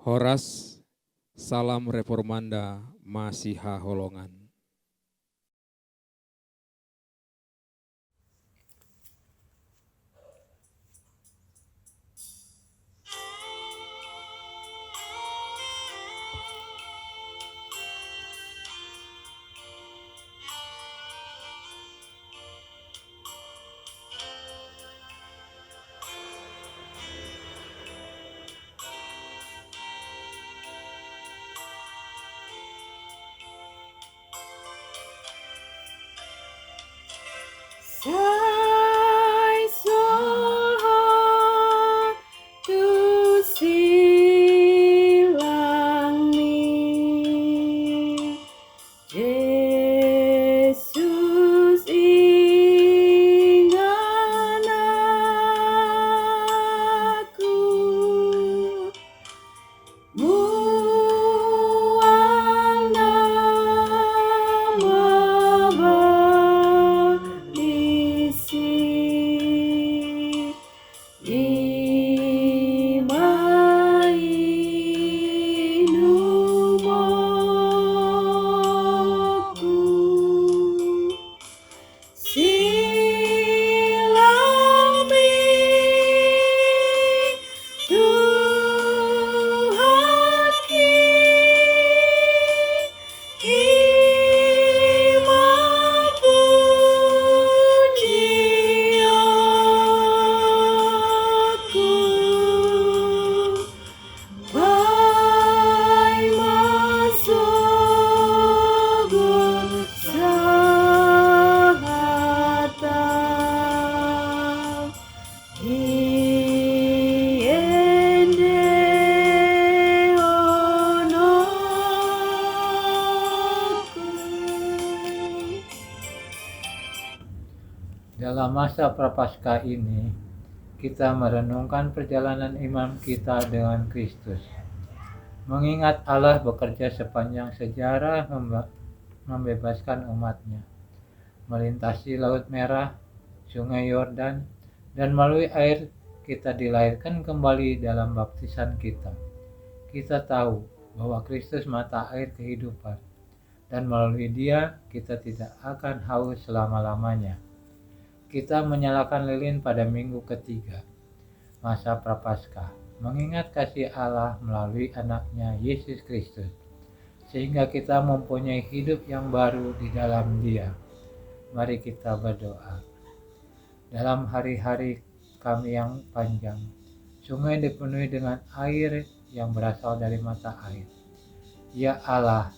Horas, salam reformanda, Masiha Holongan. Thy soul heart to silang me, Yesus ingat aku, mual nama Dalam masa Prapaskah ini, kita merenungkan perjalanan iman kita dengan Kristus. Mengingat Allah bekerja sepanjang sejarah membebaskan umatnya, melintasi Laut Merah, Sungai Yordan, dan melalui air kita dilahirkan kembali dalam baptisan kita. Kita tahu bahwa Kristus mata air kehidupan, dan melalui Dia kita tidak akan haus selama-lamanya. Kita menyalakan lilin pada minggu ketiga, masa Prapaskah, mengingat kasih Allah melalui anaknya Yesus Kristus, sehingga kita mempunyai hidup yang baru di dalam Dia. Mari kita berdoa. Dalam hari-hari kami yang panjang, sungai dipenuhi dengan air yang berasal dari mata air. Ya Allah,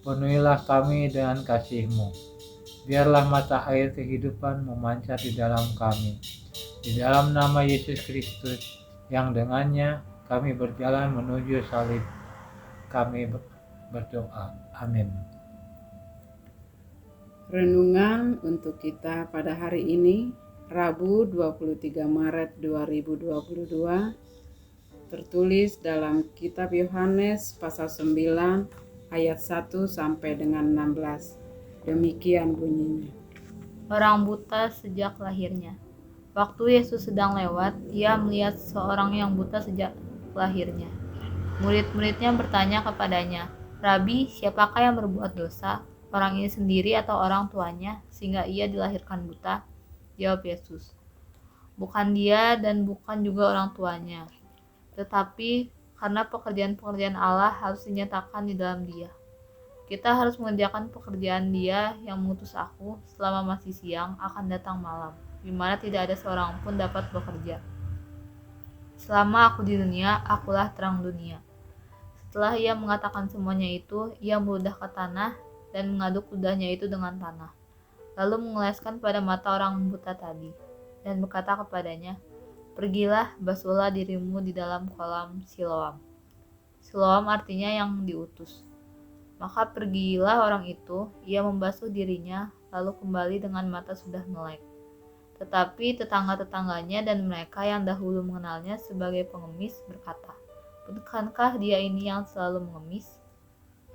penuhilah kami dengan kasih-Mu. Biarlah mata air kehidupan memancar di dalam kami. Di dalam nama Yesus Kristus, yang dengannya kami berjalan menuju salib, kami berdoa. Amin. Renungan untuk kita pada hari ini, Rabu 23 Maret 2022, tertulis dalam kitab Yohanes pasal 9 ayat 1 sampai dengan 16. Demikian bunyinya. Orang buta sejak lahirnya. Waktu Yesus sedang lewat, ia melihat seorang yang buta sejak lahirnya. Murid-muridnya bertanya kepadanya, "Rabi, siapakah yang berbuat dosa, orang ini sendiri atau orang tuanya, sehingga ia dilahirkan buta?" Jawab Yesus, "Bukan dia dan bukan juga orang tuanya, tetapi karena pekerjaan-pekerjaan Allah harus dinyatakan di dalam dia. Kita harus mengerjakan pekerjaan Dia yang mengutus aku selama masih siang akan datang malam, di mana tidak ada seorang pun dapat bekerja. Selama aku di dunia, akulah terang dunia." Setelah ia mengatakan semuanya itu, ia meludah ke tanah dan mengaduk ludahnya itu dengan tanah, lalu mengoleskan pada mata orang buta tadi, dan berkata kepadanya, "Pergilah, basuhlah dirimu di dalam kolam Siloam." Siloam artinya yang diutus. Maka pergilah orang itu, ia membasuh dirinya, lalu kembali dengan mata sudah melek. Tetapi tetangga-tetangganya dan mereka yang dahulu mengenalnya sebagai pengemis berkata, "Bukankah dia ini yang selalu mengemis?"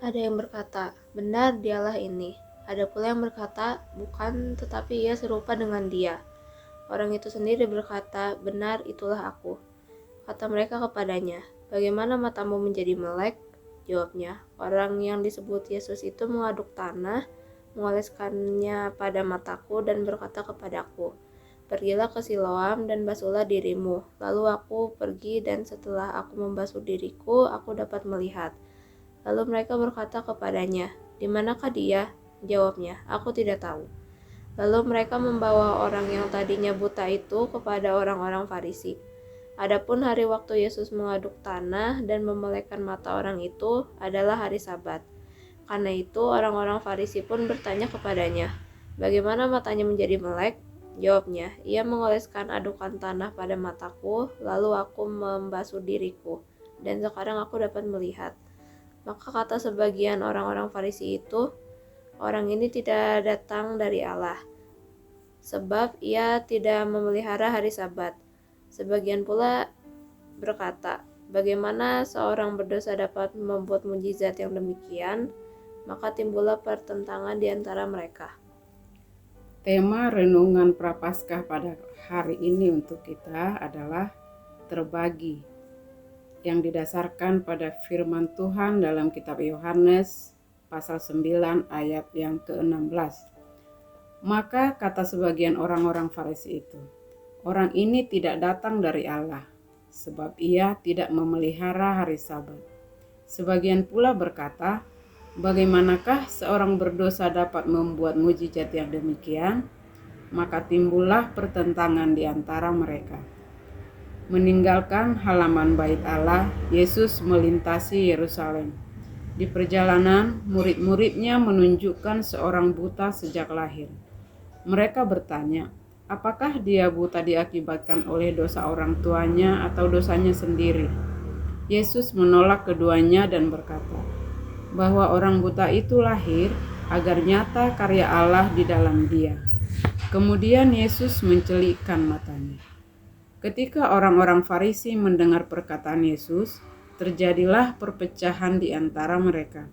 Ada yang berkata, "Benar, dialah ini." Ada pula yang berkata, "Bukan, tetapi ia serupa dengan dia." Orang itu sendiri berkata, "Benar, itulah aku." Kata mereka kepadanya, Bagaimana matamu menjadi melek? Jawabnya, orang yang disebut Yesus itu mengaduk tanah, mengoleskannya pada mataku dan berkata kepadaku, pergilah ke Siloam dan basuhlah dirimu. Lalu aku pergi dan setelah aku membasuh diriku, aku dapat melihat. Lalu mereka berkata kepadanya, di manakah dia? Jawabnya, aku tidak tahu. Lalu mereka membawa orang yang tadinya buta itu kepada orang-orang Farisi. Adapun hari waktu Yesus mengaduk tanah dan memelekkan mata orang itu adalah hari Sabat. Karena itu orang-orang Farisi pun bertanya kepadanya, bagaimana matanya menjadi melek? Jawabnya, ia mengoleskan adukan tanah pada mataku, lalu aku membasuh diriku, dan sekarang aku dapat melihat. Maka kata sebagian orang-orang Farisi itu, orang ini tidak datang dari Allah, sebab ia tidak memelihara hari Sabat. Sebagian pula berkata, bagaimana seorang berdosa dapat membuat mujizat yang demikian? Maka timbullah pertentangan di antara mereka. Tema renungan Prapaskah pada hari ini untuk kita adalah terbagi, yang didasarkan pada firman Tuhan dalam kitab Yohanes pasal 9 ayat yang ke-16. Maka kata sebagian orang-orang Farisi itu, orang ini tidak datang dari Allah, sebab ia tidak memelihara hari Sabat. Sebagian pula berkata, bagaimanakah seorang berdosa dapat membuat mujizat yang demikian? Maka timbullah pertentangan di antara mereka. Meninggalkan halaman bait Allah, Yesus melintasi Yerusalem. Di perjalanan, murid-muridnya menunjukkan seorang buta sejak lahir. Mereka bertanya, apakah dia buta diakibatkan oleh dosa orang tuanya atau dosanya sendiri? Yesus menolak keduanya dan berkata, bahwa orang buta itu lahir agar nyata karya Allah di dalam dia. Kemudian Yesus mencelikkan matanya. Ketika orang-orang Farisi mendengar perkataan Yesus, terjadilah perpecahan di antara mereka.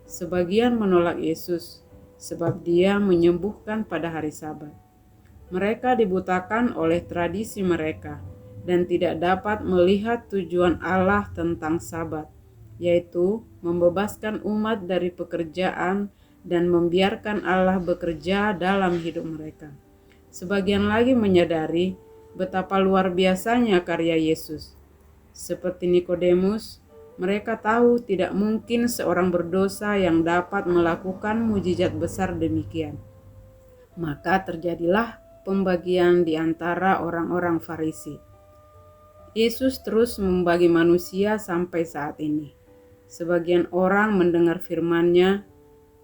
Sebagian menolak Yesus, sebab dia menyembuhkan pada hari Sabat. Mereka dibutakan oleh tradisi mereka dan tidak dapat melihat tujuan Allah tentang Sabat, yaitu membebaskan umat dari pekerjaan dan membiarkan Allah bekerja dalam hidup mereka. Sebagian lagi menyadari betapa luar biasanya karya Yesus. Seperti Nikodemus, mereka tahu tidak mungkin seorang berdosa yang dapat melakukan mujizat besar demikian. Maka terjadilah pembagian di antara orang-orang Farisi. Yesus terus membagi manusia sampai saat ini. Sebagian orang mendengar firman-Nya,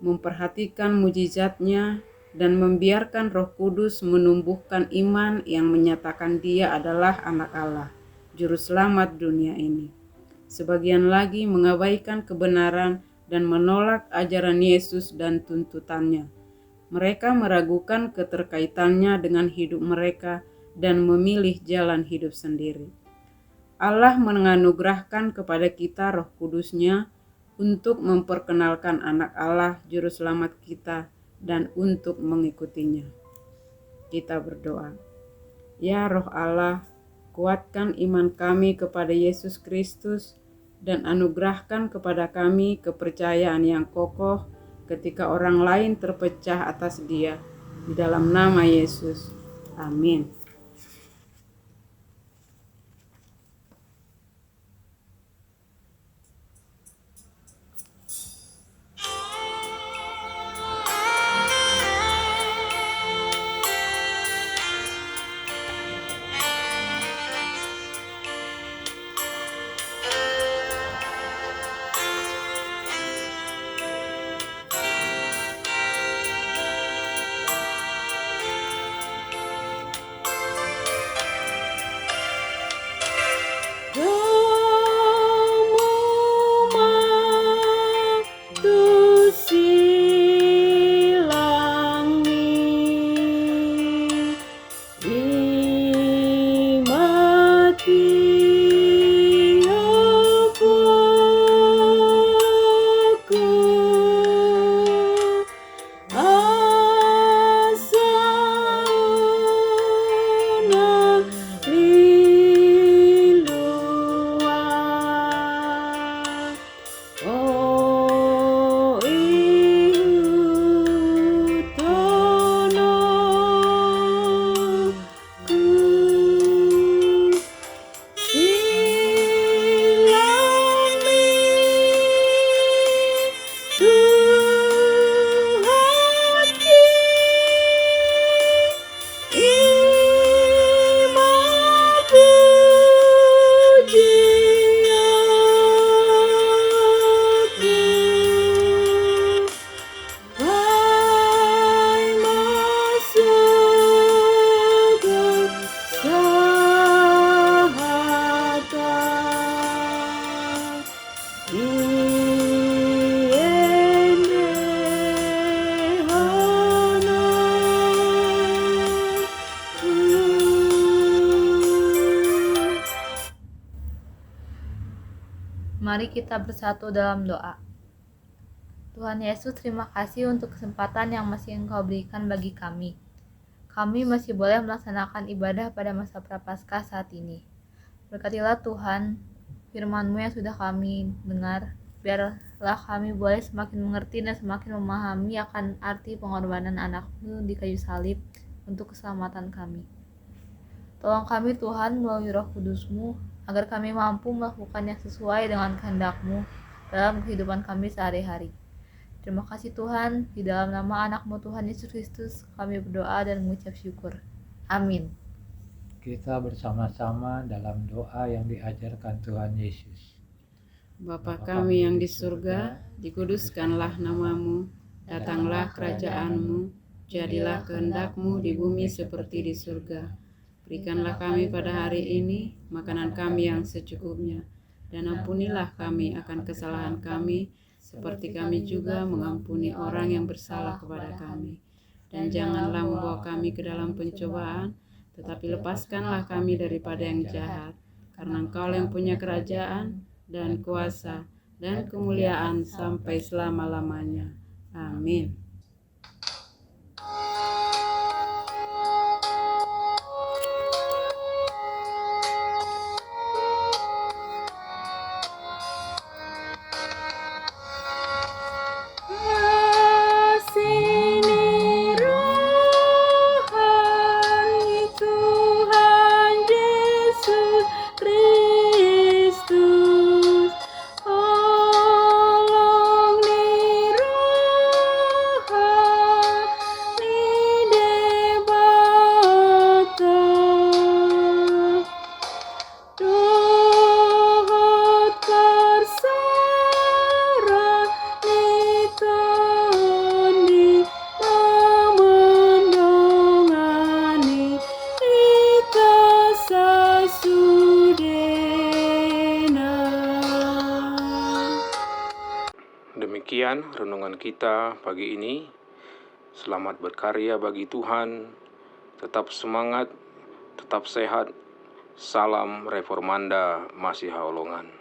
memperhatikan mujizatnya, dan membiarkan Roh Kudus menumbuhkan iman yang menyatakan Dia adalah Anak Allah, Juru Selamat dunia ini. Sebagian lagi mengabaikan kebenaran dan menolak ajaran Yesus dan tuntutannya. Mereka meragukan keterkaitannya dengan hidup mereka dan memilih jalan hidup sendiri. Allah menganugerahkan kepada kita Roh Kudus-Nya untuk memperkenalkan Anak Allah, Juru Selamat kita, dan untuk mengikutinya. Kita berdoa. Ya Roh Allah, kuatkan iman kami kepada Yesus Kristus dan anugerahkan kepada kami kepercayaan yang kokoh ketika orang lain terpecah atas Dia. Di dalam nama Yesus. Amin. Mari kita bersatu dalam doa. Tuhan Yesus, terima kasih untuk kesempatan yang masih Engkau berikan bagi kami. Kami masih boleh melaksanakan ibadah pada masa Prapaskah saat ini. Berkatilah Tuhan firman-Mu yang sudah kami dengar. Biarlah kami boleh semakin mengerti dan semakin memahami akan arti pengorbanan anak-Mu di kayu salib untuk keselamatan kami. Tolong kami Tuhan melalui Roh Kudus-Mu, agar kami mampu melakukan yang sesuai dengan kehendak-Mu dalam kehidupan kami sehari-hari. Terima kasih Tuhan, di dalam nama anak-Mu Tuhan Yesus Kristus kami berdoa dan mengucap syukur. Amin. Kita bersama-sama dalam doa yang diajarkan Tuhan Yesus. Bapa kami yang di surga, dikuduskanlah namamu, datanglah kerajaan-Mu, jadilah kehendak-Mu di bumi seperti di surga. Berikanlah kami pada hari ini makanan kami yang secukupnya, dan ampunilah kami akan kesalahan kami, seperti kami juga mengampuni orang yang bersalah kepada kami. Dan janganlah membawa kami ke dalam pencobaan, tetapi lepaskanlah kami daripada yang jahat. Karena Engkau yang punya kerajaan, dan kuasa, dan kemuliaan sampai selama-lamanya. Amin. Demikian renungan kita pagi ini. Selamat berkarya bagi Tuhan. Tetap semangat, tetap sehat. Salam Reformanda Masiha Holongan.